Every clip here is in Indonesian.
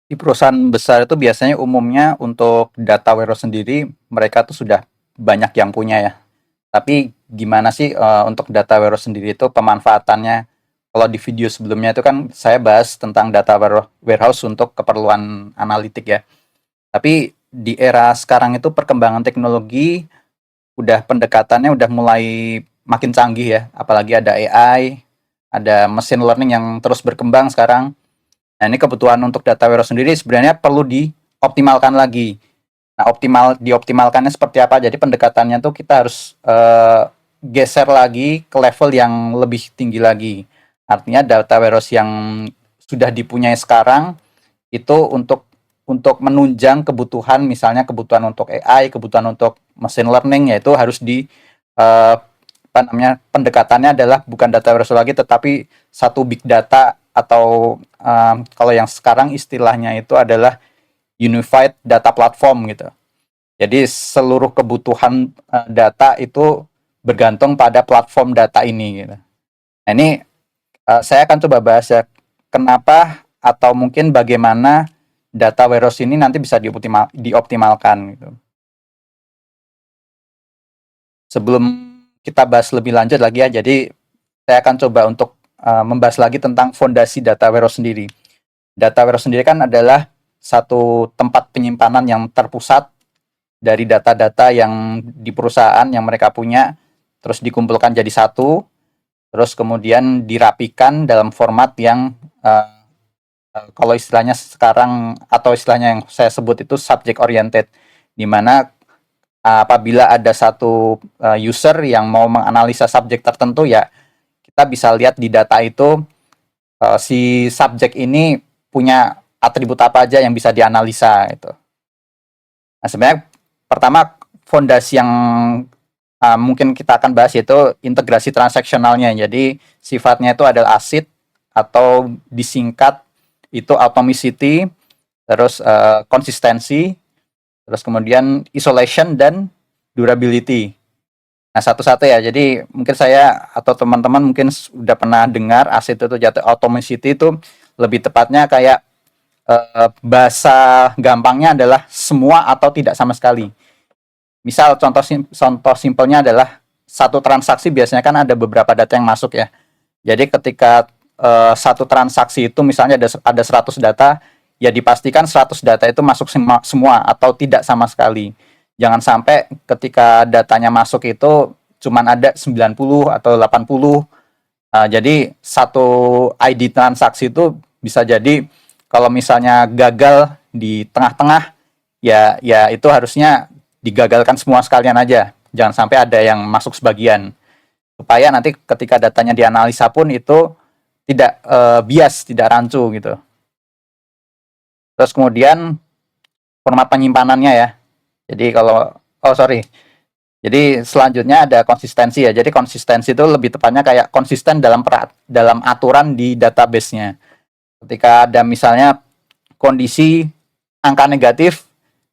Di perusahaan besar itu biasanya umumnya untuk data warehouse sendiri, mereka tuh sudah banyak yang punya ya. Tapi gimana sih, untuk data warehouse sendiri itu pemanfaatannya? Kalau di video sebelumnya itu kan saya bahas tentang data warehouse untuk keperluan analitik ya. Tapi di era sekarang itu perkembangan teknologi udah pendekatannya udah mulai makin canggih ya, apalagi ada AI, ada machine learning yang terus berkembang sekarang. Nah, ini kebutuhan untuk data warehouse sendiri sebenarnya perlu dioptimalkan lagi. Nah, dioptimalkannya seperti apa? Jadi pendekatannya tuh kita harus geser lagi ke level yang lebih tinggi lagi. Artinya data warehouse yang sudah dipunyai sekarang itu untuk menunjang kebutuhan, misalnya kebutuhan untuk AI, kebutuhan untuk machine learning, yaitu harus apa namanya, pendekatannya adalah bukan data warehouse lagi, tetapi satu big data atau kalau yang sekarang istilahnya itu adalah unified data platform gitu. Jadi seluruh kebutuhan data itu bergantung pada platform data ini gitu. Nah, ini saya akan coba bahas ya, kenapa atau mungkin bagaimana data warehouse ini nanti bisa dioptimalkan gitu. Sebelum kita bahas lebih lanjut lagi ya, jadi saya akan coba untuk membahas lagi tentang fondasi data warehouse sendiri. Data warehouse sendiri kan adalah satu tempat penyimpanan yang terpusat dari data-data yang di perusahaan yang mereka punya, terus dikumpulkan jadi satu, terus kemudian dirapikan dalam format yang kalau istilahnya sekarang atau istilahnya yang saya sebut itu subject oriented, di mana apabila ada satu user yang mau menganalisa subjek tertentu ya kita bisa lihat di data itu si subjek ini punya atribut apa aja yang bisa dianalisa itu. Nah, sebenarnya pertama fondasi yang mungkin kita akan bahas yaitu integrasi transaksionalnya. Jadi sifatnya itu adalah ACID atau disingkat itu atomicity, terus konsistensi, terus kemudian isolation dan durability. Nah, satu-satu ya. Jadi mungkin saya atau teman-teman mungkin sudah pernah dengar ACID itu jatuh atomicity itu lebih tepatnya kayak bahasa gampangnya adalah semua atau tidak sama sekali. Misal contoh simpelnya adalah satu transaksi biasanya kan ada beberapa data yang masuk ya. Jadi ketika satu transaksi itu misalnya ada 100 data, ya dipastikan 100 data itu masuk semua atau tidak sama sekali. Jangan sampai ketika datanya masuk itu cuman ada 90 atau 80. Jadi satu ID transaksi itu bisa jadi kalau misalnya gagal di tengah-tengah, ya itu harusnya digagalkan semua sekalian aja. Jangan sampai ada yang masuk sebagian. Supaya nanti ketika datanya dianalisa pun itu tidak bias, tidak rancu gitu. Terus kemudian format penyimpanannya ya. Jadi kalau jadi selanjutnya ada konsistensi ya. Jadi konsistensi itu lebih tepatnya kayak konsisten dalam aturan di database-nya. Ketika ada misalnya kondisi angka negatif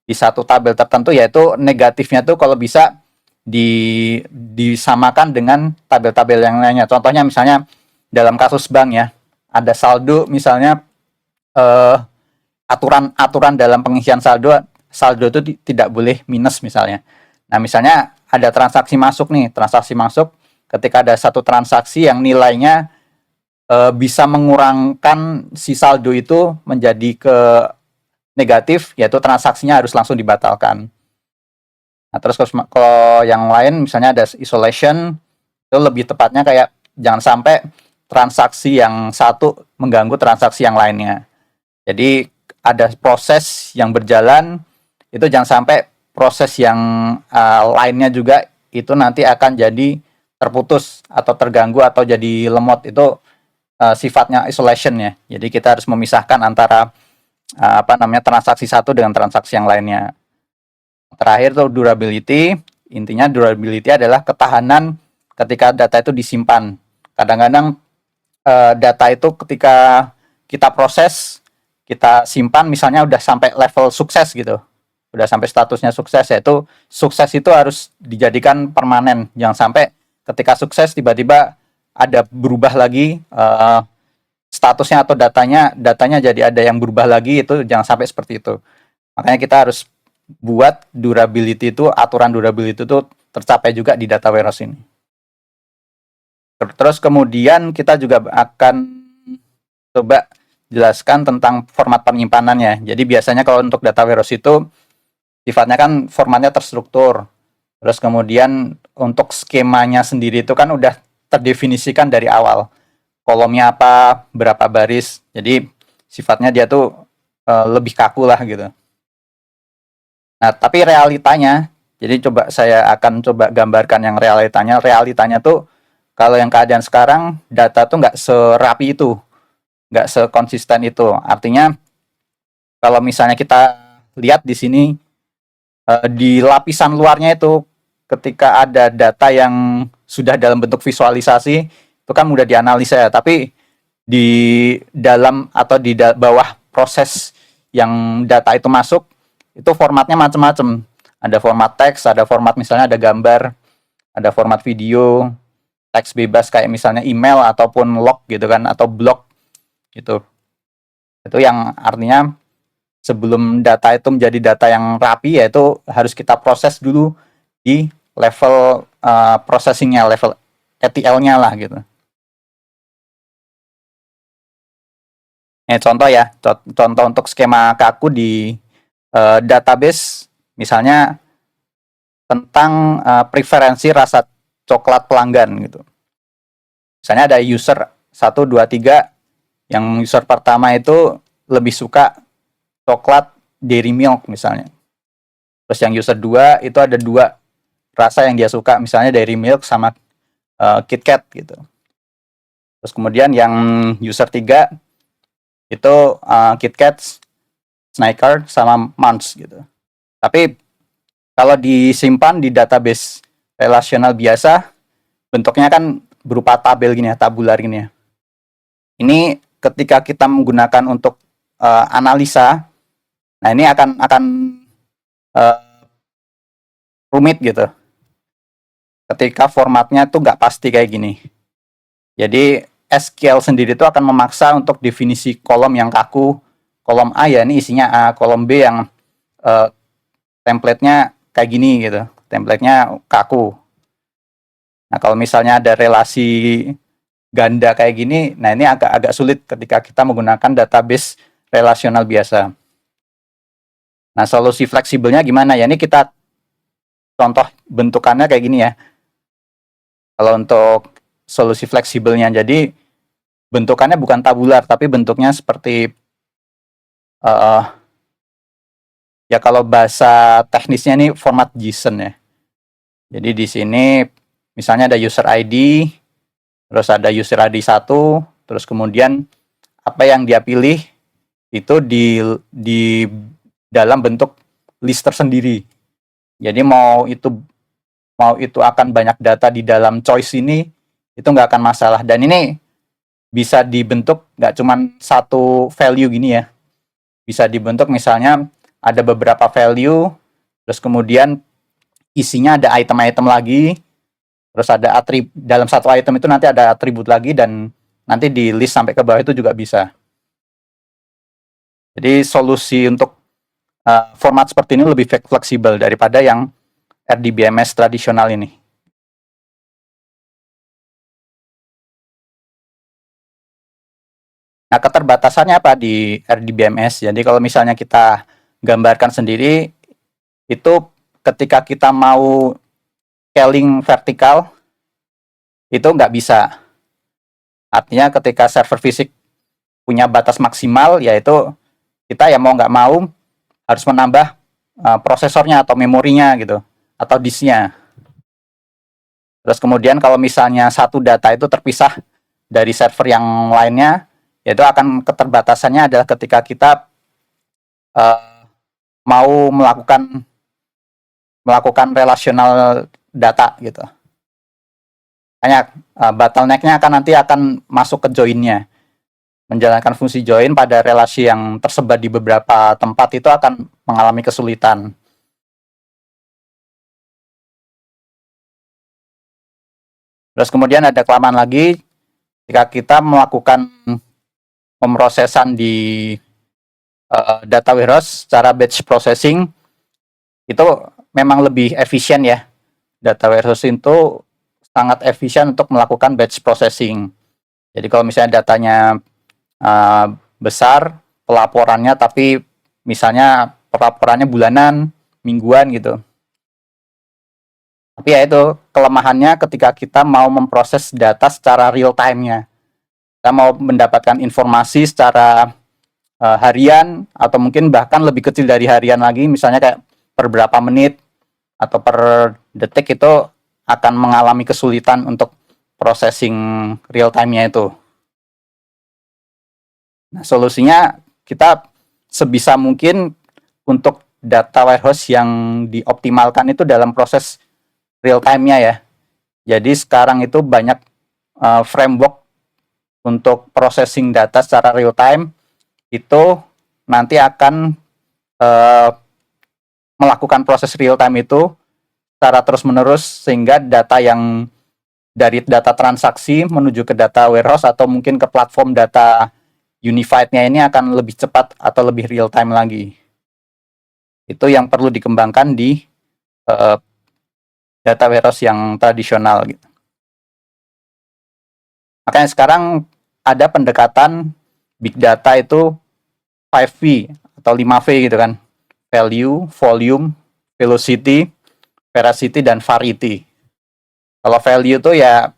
di satu tabel tertentu, yaitu negatifnya tuh kalau bisa disamakan dengan tabel-tabel yang lainnya. Contohnya misalnya dalam kasus bank ya, ada saldo misalnya aturan dalam pengisian saldo itu tidak boleh minus misalnya. Nah, misalnya ada transaksi masuk ketika ada satu transaksi yang nilainya bisa mengurangkan si saldo itu menjadi ke negatif, yaitu transaksinya harus langsung dibatalkan. Nah, terus kalau yang lain misalnya ada isolation, itu lebih tepatnya kayak jangan sampai transaksi yang satu mengganggu transaksi yang lainnya. Jadi ada proses yang berjalan, itu jangan sampai proses yang lainnya juga itu nanti akan jadi terputus atau terganggu atau jadi lemot. Itu sifatnya isolation ya. Jadi kita harus memisahkan antara transaksi satu dengan transaksi yang lainnya. Terakhir tuh durability. Intinya durability adalah ketahanan ketika data itu disimpan. Kadang-kadang data itu ketika kita proses, kita simpan misalnya udah sampai level sukses gitu. Udah sampai statusnya sukses, yaitu sukses itu harus dijadikan permanen. Jangan sampai ketika sukses tiba-tiba ada berubah lagi statusnya atau datanya jadi ada yang berubah lagi, itu jangan sampai seperti itu. Makanya kita harus buat durability itu, aturan durability itu tercapai juga di data warehouse ini. Terus kemudian kita juga akan coba jelaskan tentang format penyimpanannya. Jadi biasanya kalau untuk data warehouse itu sifatnya kan formatnya terstruktur. Terus kemudian untuk skemanya sendiri itu kan udah terdefinisikan dari awal. Kolomnya apa, berapa baris. Jadi sifatnya dia tuh lebih kaku lah gitu. Nah, tapi realitanya, jadi saya akan coba gambarkan yang realitanya. Realitanya tuh kalau yang keadaan sekarang data tuh nggak serapi itu, nggak sekonsisten itu. Artinya kalau misalnya kita lihat di sini di lapisan luarnya itu ketika ada data yang sudah dalam bentuk visualisasi itu kan mudah dianalisa ya, tapi di dalam atau di bawah proses yang data itu masuk itu formatnya macam-macam. Ada format teks, ada format misalnya ada gambar, ada format video, teks bebas kayak misalnya email ataupun log gitu kan, atau blog gitu. Itu yang artinya sebelum data itu menjadi data yang rapi, yaitu harus kita proses dulu di level processingnya, level ETL-nya lah gitu. Contoh ya, contoh untuk skema kaku di database, misalnya tentang preferensi rasa coklat pelanggan gitu. Misalnya ada user 1, 2, 3, yang user pertama itu lebih suka coklat dairy milk misalnya. Terus yang user 2 itu ada 2 rasa yang dia suka, misalnya dairy milk sama KitKat gitu. Terus kemudian yang user 3 itu KitKat, Snickers sama Munch gitu. Tapi kalau disimpan di database relasional biasa, bentuknya kan berupa tabel gini ya, tabular gini ya. Ini ketika kita menggunakan untuk analisa, nah ini akan rumit gitu. Ketika formatnya tuh nggak pasti kayak gini. Jadi SQL sendiri itu akan memaksa untuk definisi kolom yang kaku. Kolom A ya ini isinya A, kolom B yang template-nya kayak gini gitu. Template-nya kaku. Nah, kalau misalnya ada relasi ganda kayak gini, nah ini agak sulit ketika kita menggunakan database relasional biasa. Nah, solusi fleksibelnya gimana ya? Ini kita contoh bentukannya kayak gini ya. Kalau untuk solusi fleksibelnya, jadi bentukannya bukan tabular, tapi bentuknya seperti ya kalau bahasa teknisnya ini format JSON ya. Jadi di sini misalnya ada user ID, terus ada user ID 1, terus kemudian apa yang dia pilih itu di dalam bentuk list tersendiri. Jadi mau itu akan banyak data di dalam choice ini, itu nggak akan masalah. Dan ini bisa dibentuk nggak cuma satu value gini ya. Bisa dibentuk misalnya ada beberapa value, terus kemudian isinya ada item-item lagi, terus ada atribut, dalam satu item itu nanti ada atribut lagi, dan nanti di list sampai ke bawah itu juga bisa. Jadi solusi untuk format seperti ini lebih fleksibel daripada yang RDBMS tradisional ini. Nah, keterbatasannya apa di RDBMS? Jadi kalau misalnya kita gambarkan sendiri, itu ketika kita mau scaling vertikal, itu nggak bisa. Artinya ketika server fisik punya batas maksimal, yaitu kita ya mau nggak mau harus menambah prosesornya atau memorinya gitu, atau disknya. Terus kemudian kalau misalnya satu data itu terpisah dari server yang lainnya, yaitu akan keterbatasannya adalah ketika kita mau melakukan relasional data gitu. Hanya bottleneck-nya nanti akan masuk ke join-nya. Menjalankan fungsi join pada relasi yang tersebar di beberapa tempat itu akan mengalami kesulitan. Terus kemudian ada kelemahan lagi, jika kita melakukan pemrosesan di data warehouse secara batch processing itu memang lebih efisien ya. Data warehouse itu sangat efisien untuk melakukan batch processing. Jadi kalau misalnya datanya besar, pelaporannya tapi misalnya pelaporannya bulanan, mingguan gitu. Tapi ya itu kelemahannya ketika kita mau memproses data secara real time-nya. Kita mau mendapatkan informasi secara harian atau mungkin bahkan lebih kecil dari harian lagi, misalnya kayak per berapa menit atau per detik itu akan mengalami kesulitan untuk processing real time-nya itu. Nah, solusinya kita sebisa mungkin untuk data warehouse yang dioptimalkan itu dalam proses real time-nya ya. Jadi sekarang itu banyak framework untuk processing data secara real time itu nanti akan melakukan proses real time itu secara terus-menerus sehingga data yang dari data transaksi menuju ke data warehouse atau mungkin ke platform data unified-nya ini akan lebih cepat atau lebih real time lagi. Itu yang perlu dikembangkan di data warehouse yang tradisional gitu. Makanya sekarang ada pendekatan big data itu 5V atau 5V gitu kan. Value, volume, velocity, veracity, dan variety. Kalau value itu ya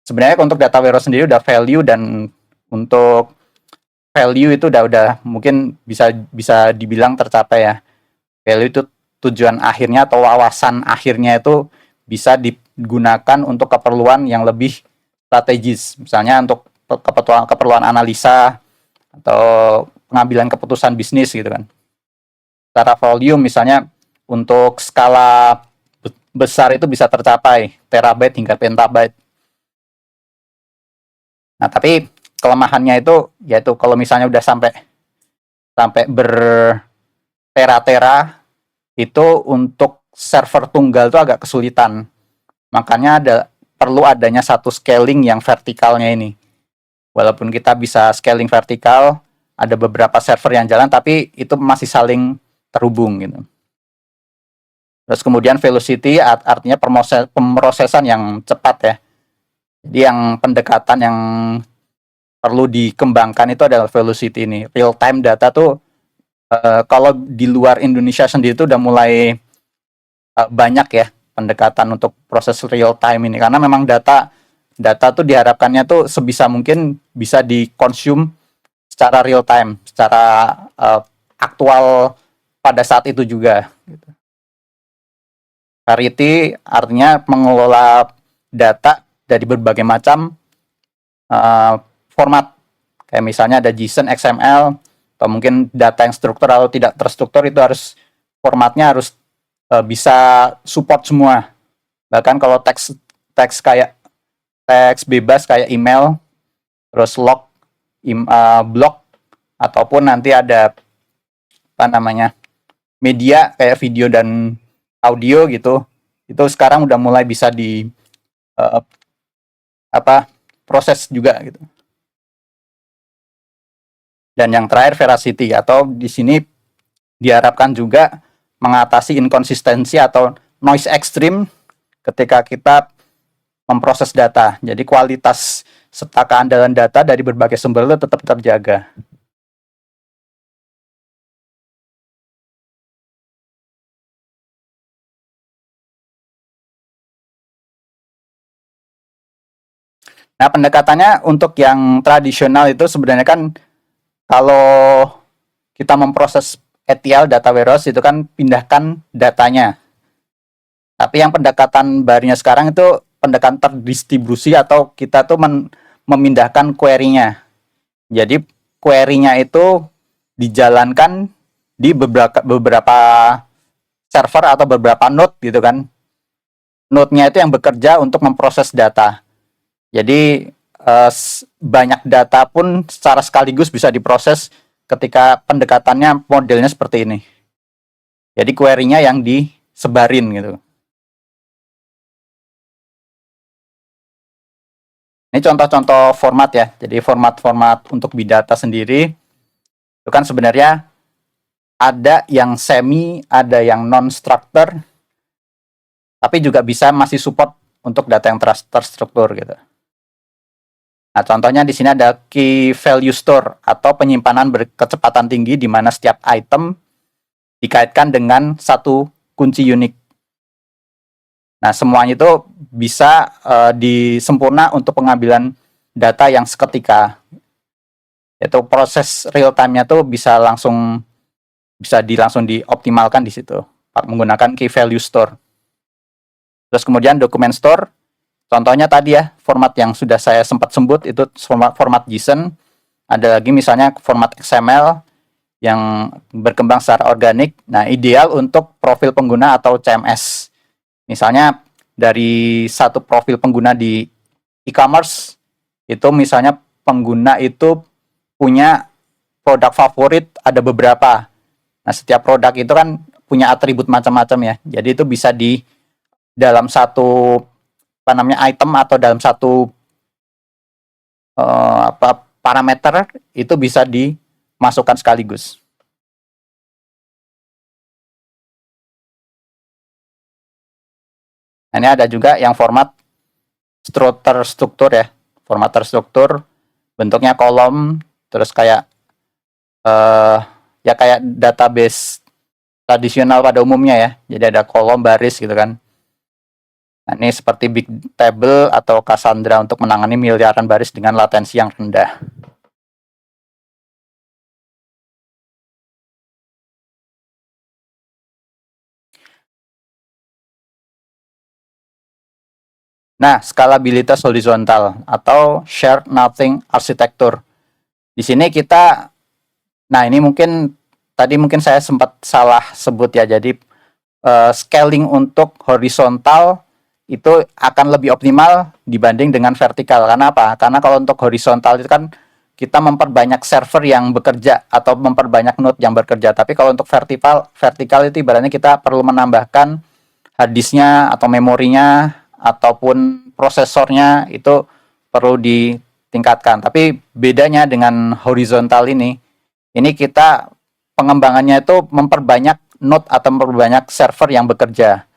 sebenarnya untuk data warehouse sendiri udah value, dan untuk value itu udah mungkin bisa dibilang tercapai ya. Value itu tujuan akhirnya atau wawasan akhirnya itu bisa digunakan untuk keperluan yang lebih strategis, misalnya untuk keperluan analisa atau pengambilan keputusan bisnis gitu kan. Secara volume misalnya untuk skala besar itu bisa tercapai terabyte hingga petabyte. Nah, tapi kelemahannya itu yaitu kalau misalnya udah sampai bertera-tera itu untuk server tunggal itu agak kesulitan. Makanya perlu adanya satu scaling yang vertikalnya ini. Walaupun kita bisa scaling vertikal, ada beberapa server yang jalan, tapi itu masih saling terhubung gitu. Terus kemudian velocity artinya pemrosesan yang cepat ya. Jadi yang pendekatan yang perlu dikembangkan itu adalah velocity ini. Real time data tuh kalau di luar Indonesia sendiri itu udah mulai banyak ya pendekatan untuk proses real time ini, karena memang data tuh diharapkannya tuh sebisa mungkin bisa dikonsum secara real time, secara aktual pada saat itu juga. Gitu. Variety artinya mengelola data dari berbagai macam format, kayak misalnya ada JSON, XML, atau mungkin data yang struktur atau tidak terstruktur itu harus formatnya harus bisa support semua. Bahkan kalau teks kayak teks bebas kayak email, terus log, blog, ataupun nanti ada apa namanya media kayak video dan audio gitu, itu sekarang udah mulai bisa di proses juga gitu. Dan yang terakhir veracity, atau di sini diharapkan juga mengatasi inkonsistensi atau noise ekstrim ketika kita memproses data. Jadi kualitas serta keandalan data dari berbagai sumber itu tetap terjaga. Nah, pendekatannya untuk yang tradisional itu sebenarnya kan kalau kita memproses ETL data warehouse itu kan pindahkan datanya. Tapi yang pendekatan barunya sekarang itu pendekatan terdistribusi atau kita tuh memindahkan query-nya. Jadi query-nya itu dijalankan di beberapa server atau beberapa node gitu kan. Node-nya itu yang bekerja untuk memproses data. Jadi banyak data pun secara sekaligus bisa diproses ketika pendekatannya modelnya seperti ini. Jadi query-nya yang disebarin gitu. Ini contoh-contoh format ya. Jadi format-format untuk big data sendiri itu kan sebenarnya ada yang semi, ada yang non-structure, tapi juga bisa masih support untuk data yang terstruktur gitu. Nah, contohnya di sini ada key value store atau penyimpanan berkecepatan tinggi di mana setiap item dikaitkan dengan satu kunci unik. Nah, semuanya itu bisa disempurna untuk pengambilan data yang seketika. Yaitu proses real time-nya tuh bisa langsung dioptimalkan di situ menggunakan key value store. Terus kemudian dokumen store, contohnya tadi ya, format yang sudah saya sempat sebut itu format JSON. Ada lagi misalnya format XML yang berkembang secara organik. Nah, ideal untuk profil pengguna atau CMS. Misalnya dari satu profil pengguna di e-commerce, itu misalnya pengguna itu punya produk favorit ada beberapa. Nah, setiap produk itu kan punya atribut macam-macam ya. Jadi itu bisa di dalam satu item atau dalam satu parameter itu bisa dimasukkan sekaligus. Nah, ini ada juga yang format terstruktur ya. Format terstruktur bentuknya kolom, terus kayak ya kayak database tradisional pada umumnya ya. Jadi ada kolom, baris gitu kan. Nah, ini seperti Big Table atau Cassandra untuk menangani miliaran baris dengan latensi yang rendah. Nah, skalabilitas horizontal atau shared nothing architecture. Di sini kita, nah ini mungkin saya sempat salah sebut ya. Jadi scaling untuk horizontal itu akan lebih optimal dibanding dengan vertikal. Karena apa? Karena kalau untuk horizontal itu kan kita memperbanyak server yang bekerja atau memperbanyak node yang bekerja. Tapi kalau untuk vertikal itu ibaratnya kita perlu menambahkan harddisknya atau memorinya ataupun prosesornya itu perlu ditingkatkan. Tapi bedanya dengan horizontal ini kita pengembangannya itu memperbanyak node atau memperbanyak server yang bekerja.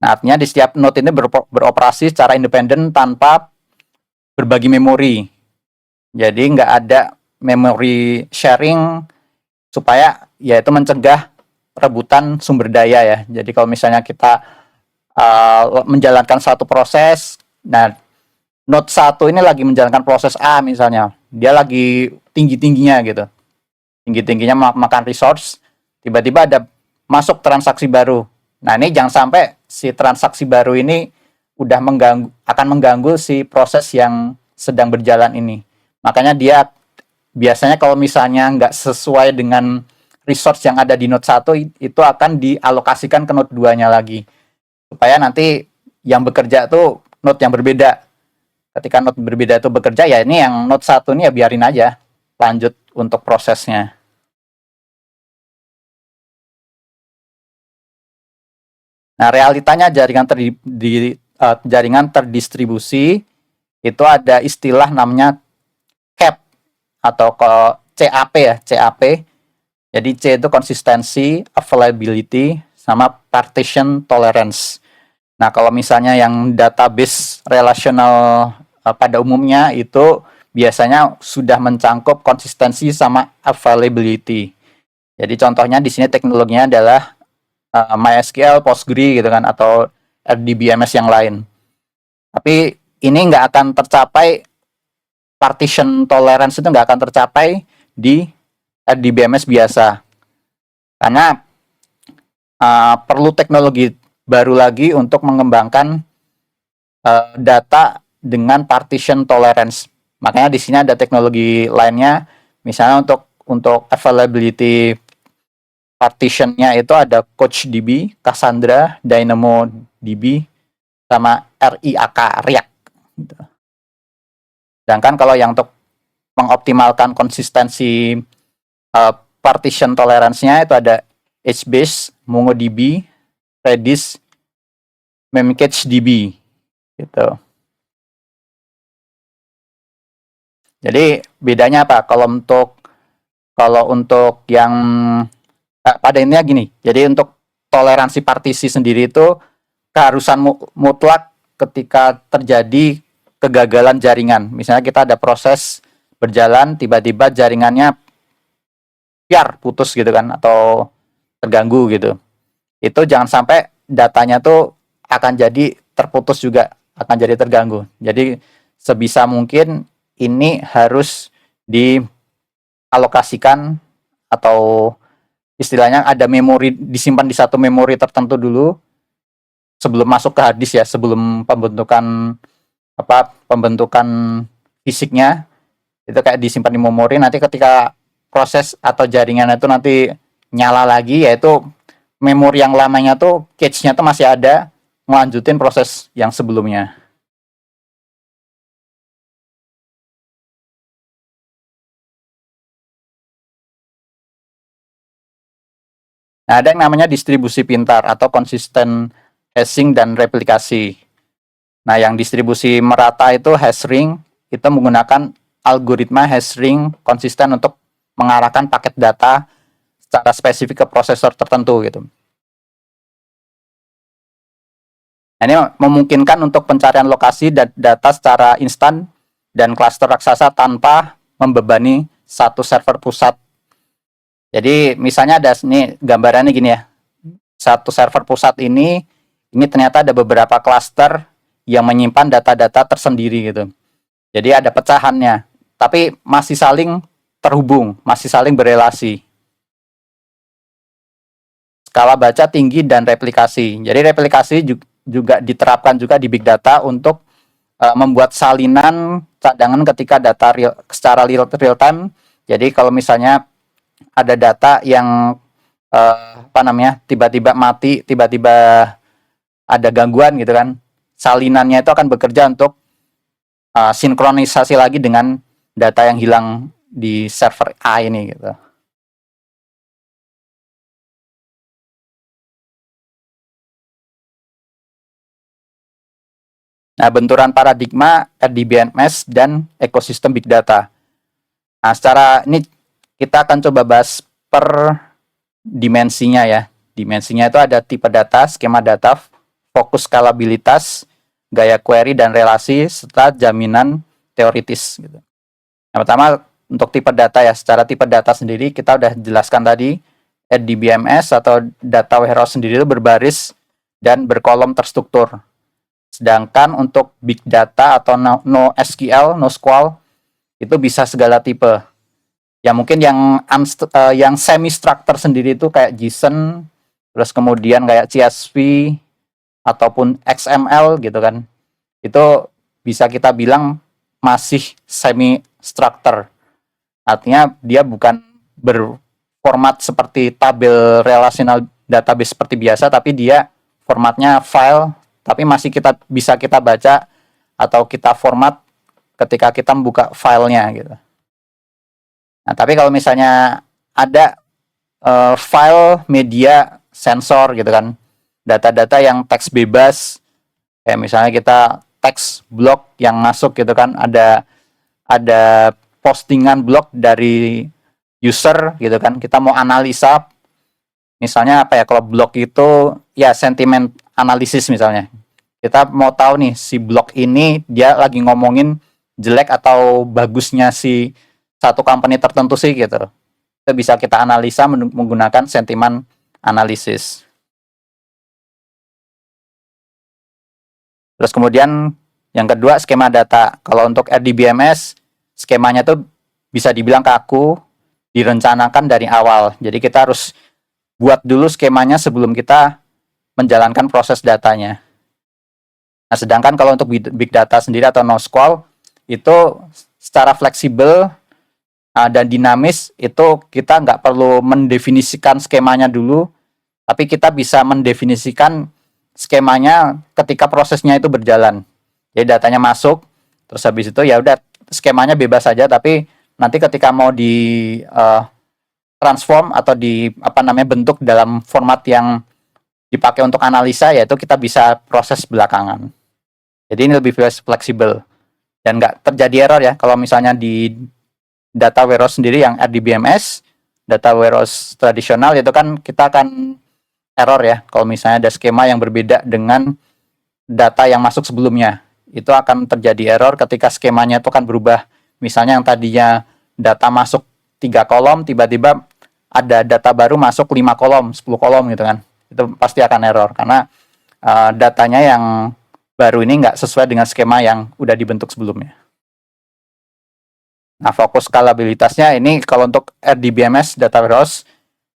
Nah, artinya di setiap node ini beroperasi secara independen tanpa berbagi memori. Jadi nggak ada memory sharing supaya ya itu mencegah rebutan sumber daya ya. Jadi kalau misalnya kita menjalankan satu proses, nah node 1 ini lagi menjalankan proses A misalnya, dia lagi tinggi-tingginya gitu. Tinggi-tingginya makan resource, tiba-tiba ada masuk transaksi baru. Nah, ini jangan sampai si transaksi baru ini akan mengganggu si proses yang sedang berjalan ini. Makanya dia biasanya kalau misalnya nggak sesuai dengan resource yang ada di node 1, itu akan dialokasikan ke node 2-nya lagi. Supaya nanti yang bekerja tuh node yang berbeda. Ketika node berbeda itu bekerja, ya ini yang node 1 ini ya biarin aja lanjut untuk prosesnya. Nah, realitanya jaringan terdistribusi itu ada istilah namanya CAP atau CAP ya, CAP. Jadi C itu konsistensi, availability, sama partition tolerance. Nah, kalau misalnya yang database relasional pada umumnya itu biasanya sudah mencangkup konsistensi sama availability. Jadi contohnya di sini teknologinya adalah MySQL, Postgre gitu kan, atau RDBMS yang lain. Tapi ini nggak akan tercapai, partition tolerance itu nggak akan tercapai di RDBMS biasa. Karena perlu teknologi baru lagi untuk mengembangkan data dengan partition tolerance. Makanya di sini ada teknologi lainnya, misalnya untuk availability partitionnya itu ada CouchDB, Cassandra, DynamoDB, sama RIAK. Gitu. Sedangkan kalau yang untuk mengoptimalkan konsistensi partition tolerance-nya itu ada HBase, MongoDB, Redis, MemCacheDB gitu. Jadi bedanya apa? Kalau untuk yang pada intinya gini. Jadi untuk toleransi partisi sendiri itu keharusan mutlak ketika terjadi kegagalan jaringan. Misalnya kita ada proses berjalan, tiba-tiba jaringannya piar, putus gitu kan, atau terganggu gitu. Itu jangan sampai datanya tuh akan jadi terputus juga, akan jadi terganggu. Jadi sebisa mungkin ini harus dialokasikan atau istilahnya ada memori disimpan di satu memori tertentu dulu sebelum masuk ke hard disk ya, sebelum pembentukan fisiknya itu kayak disimpan di memori, nanti ketika proses atau jaringan itu nanti nyala lagi, yaitu memori yang lamanya tuh cache-nya tuh masih ada, melanjutin proses yang sebelumnya. Nah, ada yang namanya distribusi pintar atau konsisten hashing dan replikasi. Nah, yang distribusi merata itu hash ring, itu menggunakan algoritma hash ring konsisten untuk mengarahkan paket data secara spesifik ke prosesor tertentu gitu. Nah, ini memungkinkan untuk pencarian lokasi dan data secara instan dan klaster raksasa tanpa membebani satu server pusat. Jadi misalnya ada nih gambarannya gini ya. Satu server pusat ini ternyata ada beberapa klaster yang menyimpan data-data tersendiri gitu. Jadi ada pecahannya, tapi masih saling terhubung, masih saling berelasi. Skala baca tinggi dan replikasi. Jadi replikasi juga diterapkan juga di big data untuk membuat salinan cadangan ketika data secara real time. Jadi kalau misalnya ada data yang tiba-tiba mati, tiba-tiba ada gangguan gitu kan, salinannya itu akan bekerja untuk sinkronisasi lagi dengan data yang hilang di server A ini gitu. Nah, benturan paradigma RDBMS dan ekosistem big data. Nah, secara ini kita akan coba bahas per dimensinya ya. Dimensinya itu ada tipe data, skema data, fokus skalabilitas, gaya query dan relasi, serta jaminan teoritis gitu. Yang pertama untuk tipe data ya, secara tipe data sendiri kita udah jelaskan tadi, RDBMS atau data warehouse sendiri itu berbaris dan berkolom terstruktur. Sedangkan untuk big data atau NoSQL, NoSQL itu bisa segala tipe. Ya mungkin yang semi structure sendiri itu kayak JSON, terus kemudian kayak CSV ataupun XML gitu kan. Itu bisa kita bilang masih semi structure. Artinya dia bukan berformat seperti tabel relational database seperti biasa, tapi dia formatnya file, tapi masih bisa kita baca atau kita format ketika kita membuka filenya gitu. Nah, tapi kalau misalnya ada file media sensor gitu kan, data-data yang teks bebas, kayak misalnya kita teks blog yang masuk gitu kan, ada postingan blog dari user gitu kan, kita mau analisa misalnya apa ya, kalau blog itu ya sentimen analisis misalnya, kita mau tahu nih si blog ini dia lagi ngomongin jelek atau bagusnya si satu company tertentu sih gitu, itu bisa kita analisa menggunakan sentimen analisis. Terus kemudian yang kedua skema data. Kalau untuk RDBMS skemanya tuh bisa dibilang kaku, direncanakan dari awal. Jadi kita harus buat dulu skemanya sebelum kita menjalankan proses datanya. Nah, sedangkan kalau untuk big data sendiri atau NoSQL itu secara fleksibel dan dinamis, itu kita nggak perlu mendefinisikan skemanya dulu, tapi kita bisa mendefinisikan skemanya ketika prosesnya itu berjalan. Jadi datanya masuk, terus habis itu ya udah skemanya bebas saja, tapi nanti ketika mau di transform atau bentuk dalam format yang dipakai untuk analisa, yaitu kita bisa proses belakangan. Jadi ini lebih fleksibel. dan nggak terjadi error ya. Kalau misalnya di data warehouse sendiri yang RDBMS, data warehouse tradisional itu kan kita akan error ya. Kalau misalnya ada skema yang berbeda dengan data yang masuk sebelumnya, itu akan terjadi error ketika skemanya itu kan berubah. Misalnya yang tadinya data masuk 3 kolom, tiba-tiba ada data baru masuk 5 kolom, 10 kolom gitu kan. Itu pasti akan error karena datanya yang baru ini nggak sesuai dengan skema yang udah dibentuk sebelumnya. Nah, fokus skalabilitasnya ini kalau untuk RDBMS data warehouse,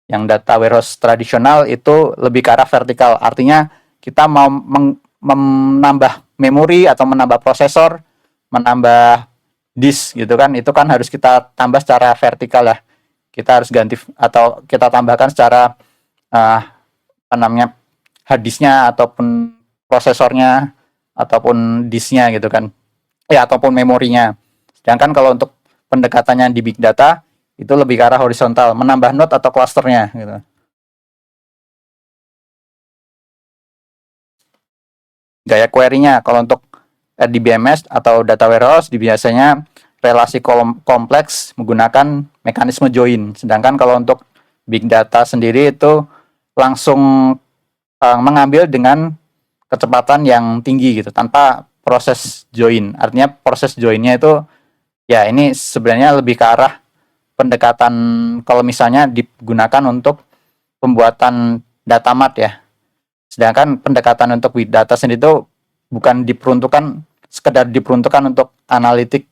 yang data warehouse tradisional itu lebih ke arah vertikal. Artinya kita mau menambah memori atau menambah prosesor, menambah disk gitu kan, itu kan harus kita tambah secara vertikal ya. Kita harus ganti atau kita tambahkan secara apa namanya, hard disknya ataupun prosesornya ataupun disknya gitu kan, ataupun memorinya. Sedangkan kalau untuk pendekatannya di big data itu lebih ke arah horizontal, menambah node atau klasternya gitu. Gaya query-nya kalau untuk RDBMS atau data warehouse biasanya relasi kompleks menggunakan mekanisme join. Sedangkan kalau untuk big data sendiri itu langsung mengambil dengan kecepatan yang tinggi gitu tanpa proses join. Artinya proses joinnya itu ya ini sebenarnya lebih ke arah pendekatan kalau misalnya digunakan untuk pembuatan data mart ya. Sedangkan pendekatan untuk big data sendiri itu bukan diperuntukkan sekedar diperuntukkan untuk analitik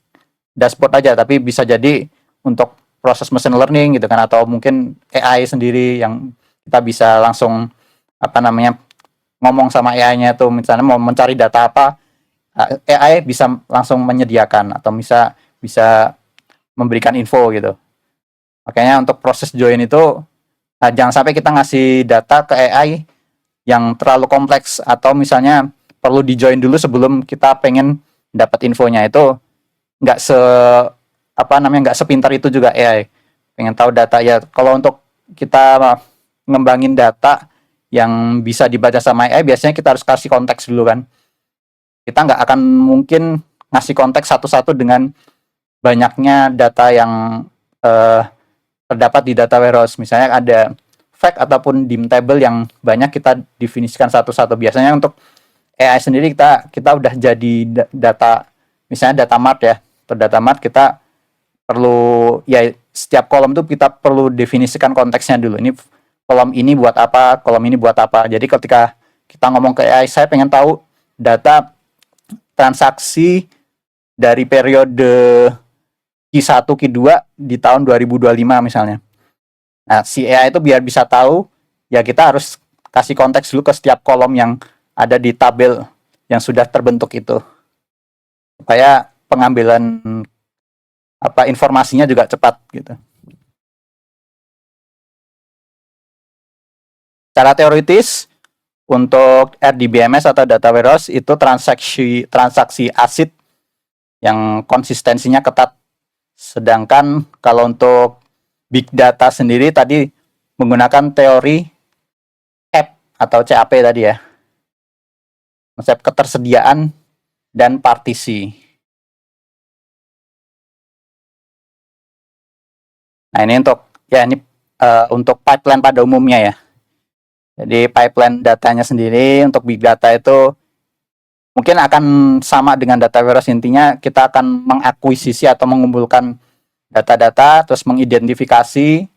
dashboard aja, tapi bisa jadi untuk proses machine learning gitu kan, atau mungkin AI sendiri yang kita bisa langsung apa namanya ngomong sama AI-nya tuh, misalnya mau mencari data apa, AI bisa langsung menyediakan atau bisa memberikan info gitu. Makanya untuk proses join itu jangan sampai kita ngasih data ke AI yang terlalu kompleks atau misalnya perlu di join dulu sebelum kita pengen dapat infonya. Itu nggak nggak sepintar itu juga AI. Pengen tahu data ya, kalau untuk kita ngembangin data yang bisa dibaca sama AI biasanya kita harus kasih konteks dulu kan. Kita nggak akan mungkin ngasih konteks satu-satu dengan banyaknya data yang terdapat di data warehouse. Misalnya ada fact ataupun dim table yang banyak kita definisikan satu-satu. Biasanya untuk AI sendiri kita udah jadi data, misalnya data mart ya. Untuk data mart kita perlu ya setiap kolom tuh kita perlu definisikan konteksnya dulu. Ini kolom ini buat apa, kolom ini buat apa. Jadi ketika kita ngomong ke AI, saya pengen tahu data transaksi dari periode Q1, Q2 di tahun 2025 misalnya. Nah, si AI itu biar bisa tahu, ya kita harus kasih konteks dulu ke setiap kolom yang ada di tabel yang sudah terbentuk itu. Supaya pengambilan informasinya juga cepat gitu. Cara teoritis untuk RDBMS atau data warehouse itu transaksi ACID yang konsistensinya ketat. Sedangkan kalau untuk big data sendiri tadi menggunakan teori CAP atau CAP tadi ya. Konsep ketersediaan dan partisi. Nah, ini untuk pipeline pada umumnya ya. Jadi pipeline datanya sendiri untuk big data itu mungkin akan sama dengan data warehouse. Intinya kita akan mengakuisisi atau mengumpulkan data-data, terus mengidentifikasi,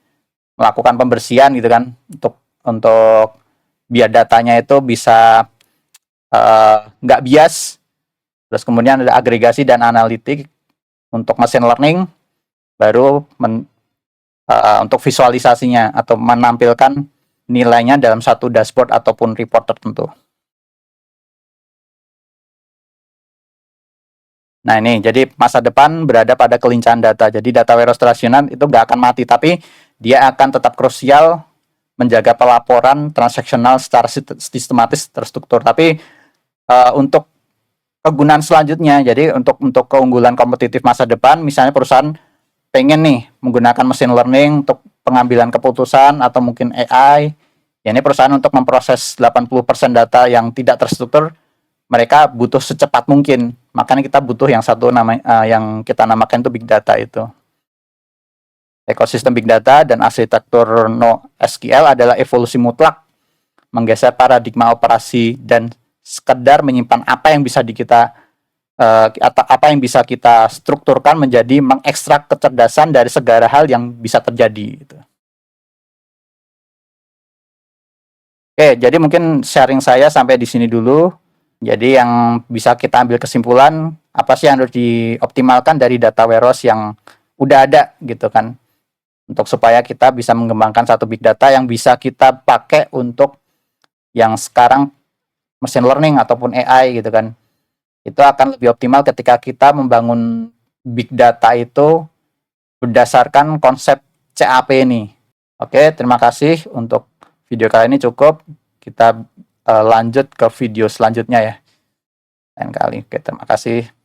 melakukan pembersihan gitu kan, untuk biar datanya itu bisa nggak bias. Terus kemudian ada agregasi dan analitik untuk machine learning, baru untuk visualisasinya atau menampilkan nilainya dalam satu dashboard ataupun report tertentu. Nah, ini jadi masa depan berada pada kelincahan data. Jadi data warehouse tradisional itu nggak akan mati, tapi dia akan tetap krusial menjaga pelaporan transaksional secara sistematis terstruktur. Tapi untuk kegunaan selanjutnya, jadi untuk keunggulan kompetitif masa depan, misalnya perusahaan pengen nih menggunakan machine learning untuk pengambilan keputusan atau mungkin AI, ya ini perusahaan untuk memproses 80% data yang tidak terstruktur, mereka butuh secepat mungkin Makanya kita butuh yang satu yang kita namakan itu big data itu. Ekosistem big data dan arsitektur NoSQL adalah evolusi mutlak, menggeser paradigma operasi dan sekedar menyimpan apa yang bisa apa yang bisa kita strukturkan menjadi mengekstrak kecerdasan dari segala hal yang bisa terjadi gitu. Oke, jadi mungkin sharing saya sampai di sini dulu. Jadi yang bisa kita ambil kesimpulan, apa sih yang harus dioptimalkan dari data warehouse yang udah ada gitu kan. Untuk supaya kita bisa mengembangkan satu big data yang bisa kita pakai untuk yang sekarang machine learning ataupun AI gitu kan. Itu akan lebih optimal ketika kita membangun big data itu berdasarkan konsep CAP ini. Oke, terima kasih untuk video kali ini cukup. Kita lanjut ke video selanjutnya ya. Lain kali. Oke, terima kasih.